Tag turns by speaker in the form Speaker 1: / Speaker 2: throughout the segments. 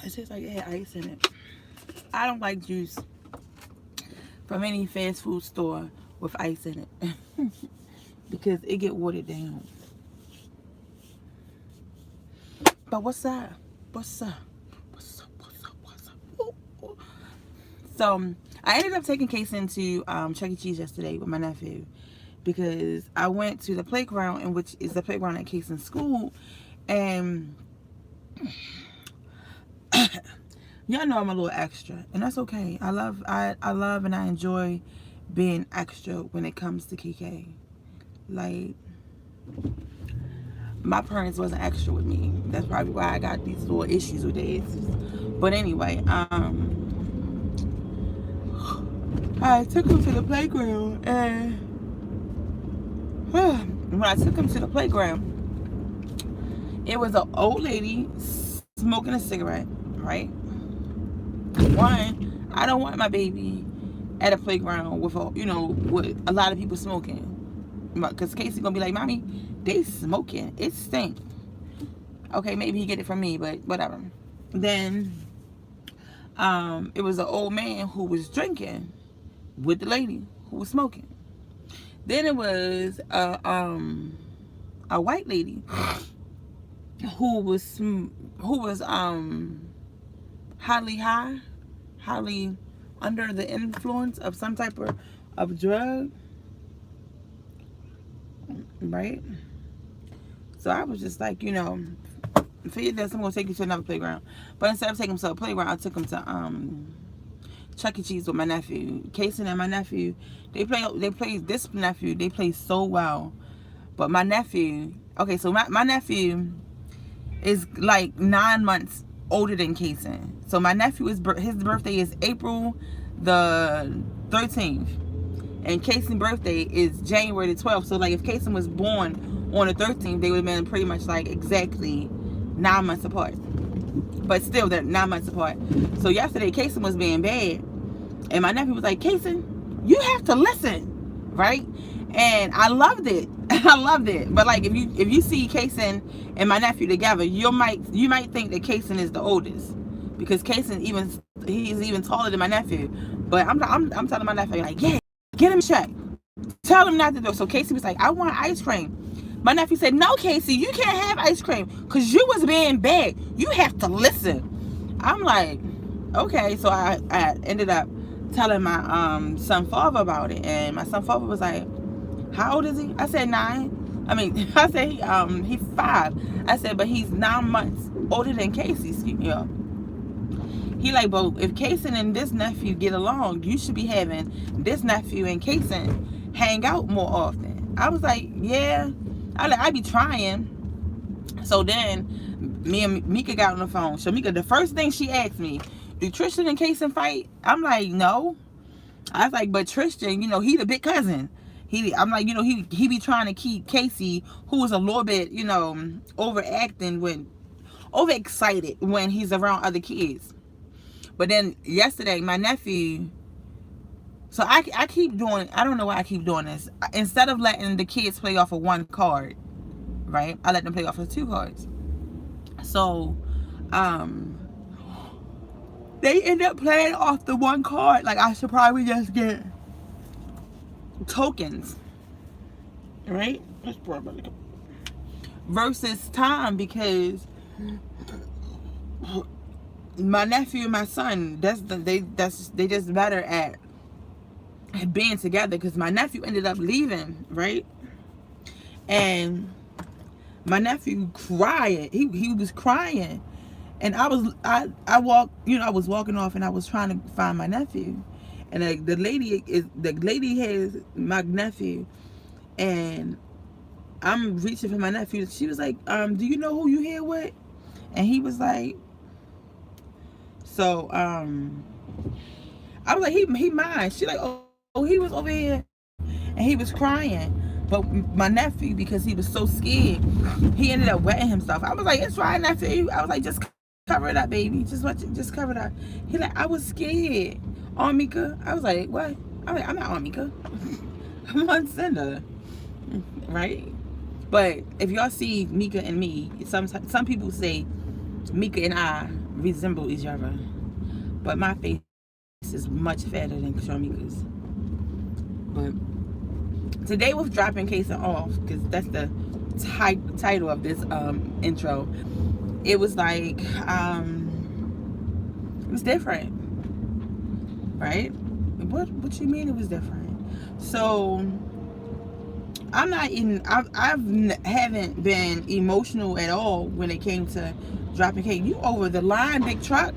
Speaker 1: It tastes like it had ice in it. I don't like juice from any fast food store with ice in it because it get watered down. But what's up? What's up? What's up? What's up? What's up? Ooh, ooh. So I ended up taking Kason to Chuck E. Cheese yesterday with my nephew because I went to the playground, in which is the playground at Kason's school, and y'all know I'm a little extra, and that's okay. I love and I enjoy being extra when it comes to KK. Like, my parents wasn't extra with me. That's probably why I got these little issues with this. But anyway, I took him to the playground, and when I took him to the playground, it was an old lady smoking a cigarette, right? One, I don't want my baby at a playground with with a lot of people smoking, because Casey gonna be like, "Mommy, they smoking. It stink." Okay, maybe he get it from me, but whatever. Then, it was an old man who was drinking with the lady who was smoking. Then it was a white lady who was highly under the influence of some type of drug, right? So I was just like, figured that I'm gonna take you to another playground. But instead of taking him to a playground, I took him to Chuck E. Cheese with my nephew. Kason and my nephew, they play so well. But my nephew, okay, so my nephew is like 9 months older than Kason. So my nephew his birthday is April the 13th, and Kason's birthday is January the 12th. So like if Kason was born on the 13th, they would have been pretty much like exactly 9 months apart. But still, they're 9 months apart. So yesterday, Kason was being bad, and my nephew was like, "Kason, you have to listen," right? And I loved it. I loved it. But like, if you see Kason and my nephew together, you might think that Kason is the oldest, because Kason he's even taller than my nephew. But I'm telling my nephew, like, yeah, get him check. Tell him not to do it. So Casey was like, "I want ice cream." My nephew said, "No, Casey, you can't have ice cream because you was being bad. You have to listen." I'm like, okay. So I ended up telling my son father about it, and my son father was like, "How old is he?" I said 9. I mean, I said he's 5. I said, but he's 9 months older than Casey. He like, but if Kason and this nephew get along, you should be having this nephew and Kason hang out more often. I was like, yeah. I be trying. So then me and Mika got on the phone. So Mika, the first thing she asked me, do Tristan and Kason fight? I'm like, no. I was like, but Tristan, he the big cousin. I'm like, he be trying to keep Casey, who was a little bit, overexcited when he's around other kids. But then yesterday, my nephew, so I keep doing, I don't know why I keep doing this. Instead of letting the kids play off of one card, right? I let them play off of 2 cards. So, they end up playing off the one card. Like, I should probably just get tokens, right? Versus time, because my nephew and my son, they just better at being together, because my nephew ended up leaving, right? And my nephew crying. He was crying, and I was walking off, and I was trying to find my nephew, and the lady has my nephew, and I'm reaching for my nephew. She was like, "Do you know who you here with?" And he was like, so I was like, he mine. She like, oh, he was over here and he was crying. But my nephew, because he was so scared, he ended up wetting himself. I was like, "It's fine, nephew." I was like, "Just cover it up, baby. Just cover it up." He like, "I was scared." On Mika. I was like, "What?" I'm like, "I'm not on Mika." I'm on Cinder. Right? But if y'all see Mika and me, some people say Mika and I resemble each other, but my face is much fatter than Sharmika's. But today was dropping Kason off, because that's the title of this intro. It was like it was different, right? What you mean it was different? So I'm not even, haven't been emotional at all when it came to dropping cake. You over the line, big truck.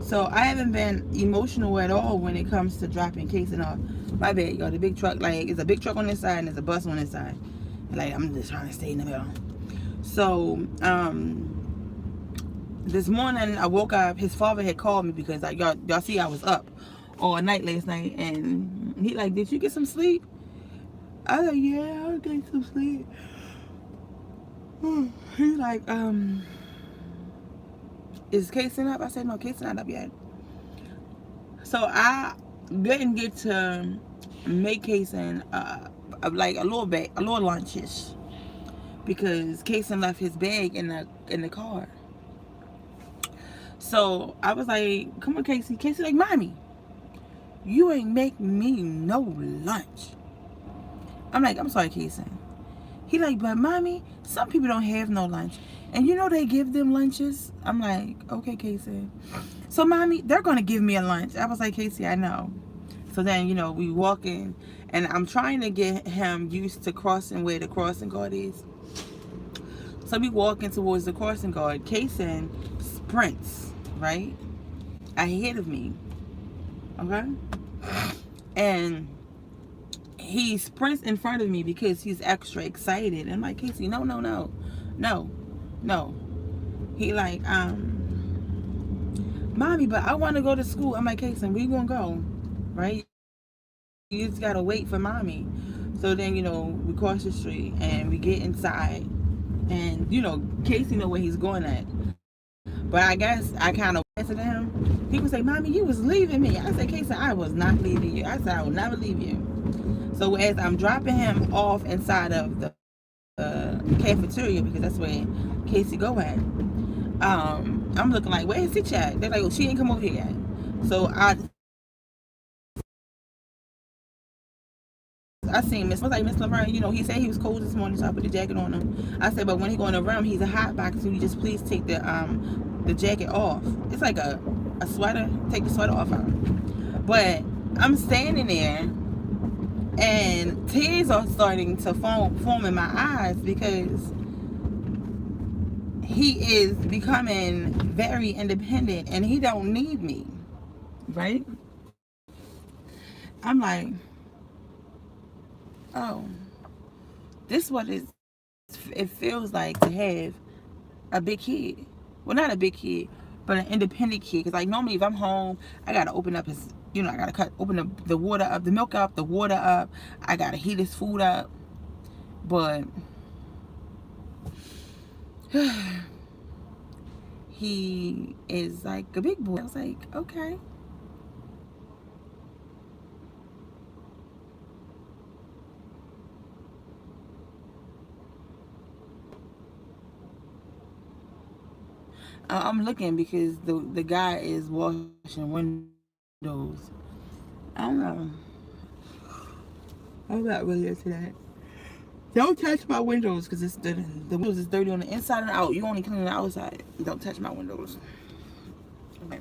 Speaker 1: So I haven't been emotional at all when it comes to dropping cakes and all. My bad, y'all. The big truck, like, it's a big truck on this side and there's a bus on this side. And, like, I'm just trying to stay in the middle. So, this morning I woke up. His father had called me because, like, y'all see I was up all night last night, and he like, did you get some sleep? I was like, yeah, I got some sleep. He's like, is Kason up? I said, no, Kason not up yet. So I didn't get to make Kason like a little lunchish, because Kason left his bag in the car. So I was like, come on, Casey. Casey like, mommy, you ain't make me no lunch. I'm like, I'm sorry, Kason. He like, but mommy, some people don't have no lunch, and you know they give them lunches. I'm like, okay, Casey. So mommy, they're gonna give me a lunch. I was like, Casey, I know. So then, you know, we walk in, and I'm trying to get him used to crossing where the crossing guard is. So we walking towards the crossing guard. Kason sprints right ahead of me, okay, and he sprints in front of me because he's extra excited. And I'm like, Casey, no. He like, mommy, but I want to go to school. I'm like, Casey, we gonna go, right? You just gotta wait for mommy. So then, you know, we cross the street and we get inside, and you know, Casey know where he's going at. But I guess I kind of answered him. He would say, mommy, you was leaving me. I said, Casey, I was not leaving you. I said, I will never leave you. So as I'm dropping him off inside of the cafeteria, because that's where Casey go at, I'm looking like, where's Stitch at? They're like, oh, she ain't come over here yet. So I seen Miss, I was like, Miss Laverne, you know, he said he was cold this morning, so I put the jacket on him. I said, but when he go in the room, he's a hot box, so you just please take the jacket off. It's like a sweater. Take the sweater off of him. But I'm standing there, and tears are starting to form in my eyes, because he is becoming very independent and he don't need me, right? I'm like, oh, this is what it feels like to have a big kid. Well, not a big kid, but an independent kid. Because like normally if I'm home, I gotta open up his, you know, I gotta open the water up, the milk up, the water up. I gotta heat his food up. But he is like a big boy. I was like, okay. I'm looking because the guy is washing windows. I don't know. I'm not really into that. Don't touch my windows, because it's the windows is dirty on the inside and out. You only clean the outside. Don't touch my windows. Okay.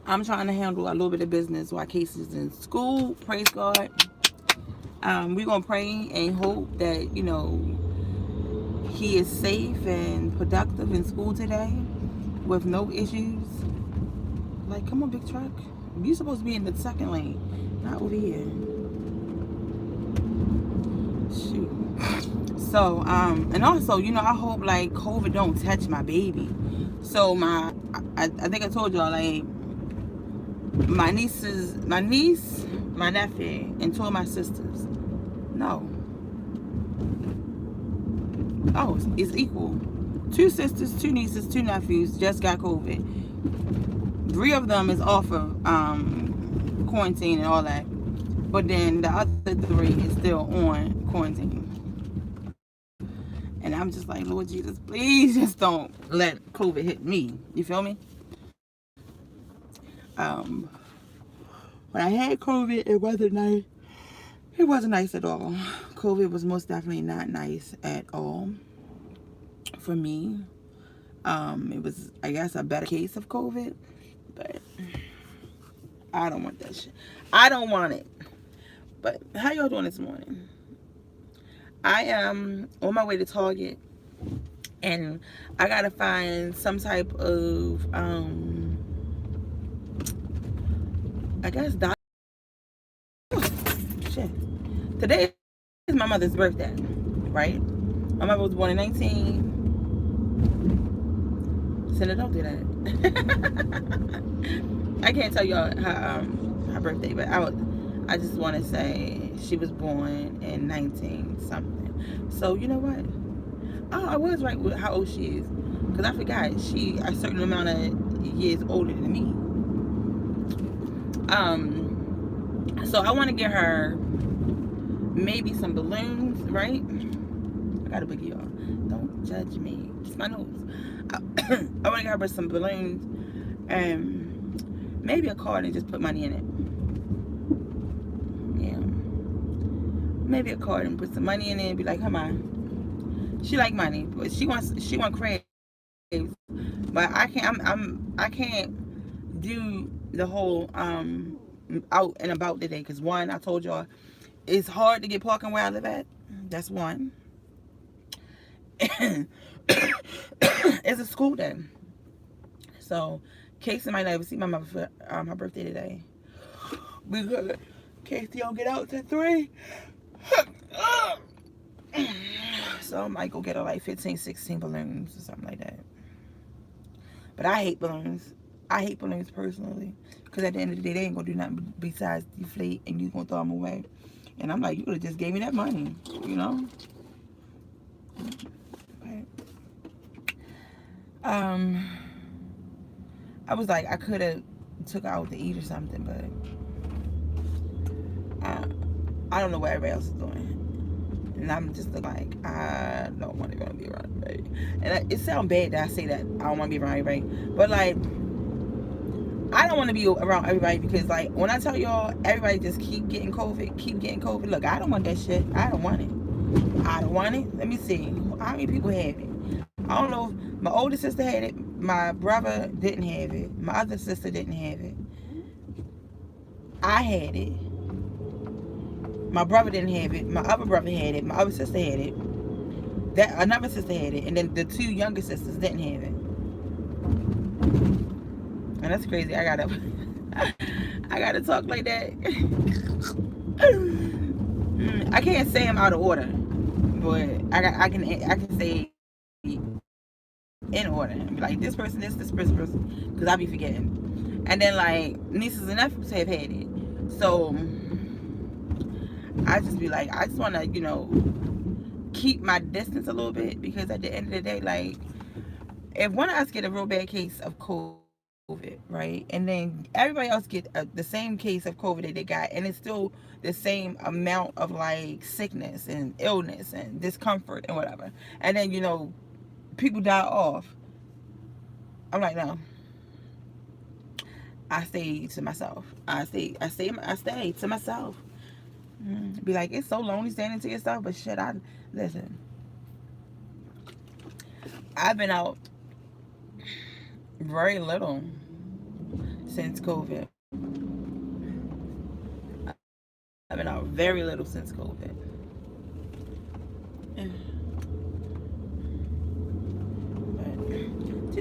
Speaker 1: I'm trying to handle a little bit of business while Casey's in school. Praise God. We're gonna pray and hope that, you know, he is safe and productive in school today with no issues. Like, come on, big truck. You're supposed to be in the second lane, not over here. Shoot. So, and also, you know, I hope like COVID don't touch my baby. So I think I told y'all, like, my niece, my nephew, and two of my sisters. No. Oh, it's equal. 2 sisters, 2 nieces, 2 nephews just got COVID. 3 of them is off of quarantine and all that. But then the other 3 is still on quarantine. I'm just like, Lord Jesus, please just don't let COVID hit me. You feel me? When I had COVID, it wasn't nice. It wasn't nice at all. COVID was most definitely not nice at all for me. It was, I guess, a better case of COVID, but I don't want that shit. I don't want it. But how y'all doing this morning? I am on my way to Target, and I gotta find some type of I guess shit. Today is my mother's birthday, right? My mother was born in 19. Cindy, don't do that. I can't tell y'all her birthday, but I just want to say she was born in 19 something. So you know what? Oh, I was right with how old she is, because I forgot she a certain amount of years older than me. So I want to get her maybe some balloons, right? I got a boogie, y'all. Don't judge me. It's my nose. I want to get her some balloons and maybe a card and just put money in it. Yeah. Maybe a card and put some money in it and be like, come on. She like money, but she want crabs. But I can't do the whole out and about today, because one, I told y'all it's hard to get parking where I live at. That's one. It's a school day, so Casey might not even see my mother for her birthday today. We good. Casey don't get out till 3. So I might go get her like 15, 16 balloons or something like that. But I hate balloons. I hate balloons personally, because at the end of the day, they ain't gonna do nothing besides deflate, and you gonna throw them away. And I'm like, you could have just gave me that money, you know? But, I was like, I could have took her out to eat or something, but I don't know what everybody else is doing. And I'm just like, I don't want to be around everybody. And it sounds bad that I say that I don't want to be around everybody, but like, I don't want to be around everybody, because like, when I tell y'all everybody just keep getting COVID, look, I don't want that shit. I don't want it. Let me see, how many people have it? I don't know. My older sister had it. My brother didn't have it. My other sister didn't have it. I had it. My brother didn't have it. My other brother had it. My other sister had it. Another sister had it. And then the 2 younger sisters didn't have it. And that's crazy. I gotta talk like that. I can't say them out of order, but I can say in order and be like, this person, this person, because I be forgetting. And then like nieces and nephews have had it, so I just be like, I just want to, you know, keep my distance a little bit, because at the end of the day, like, if one of us get a real bad case of COVID, right, and then everybody else get the same case of COVID that they got, and it's still the same amount of like sickness and illness and discomfort and whatever, and then, you know, people die off, I'm like, no. I stay to myself. I stay to myself. Be like, it's so lonely standing to yourself, but shit, listen. I've been out very little since COVID. I've been out very little since COVID.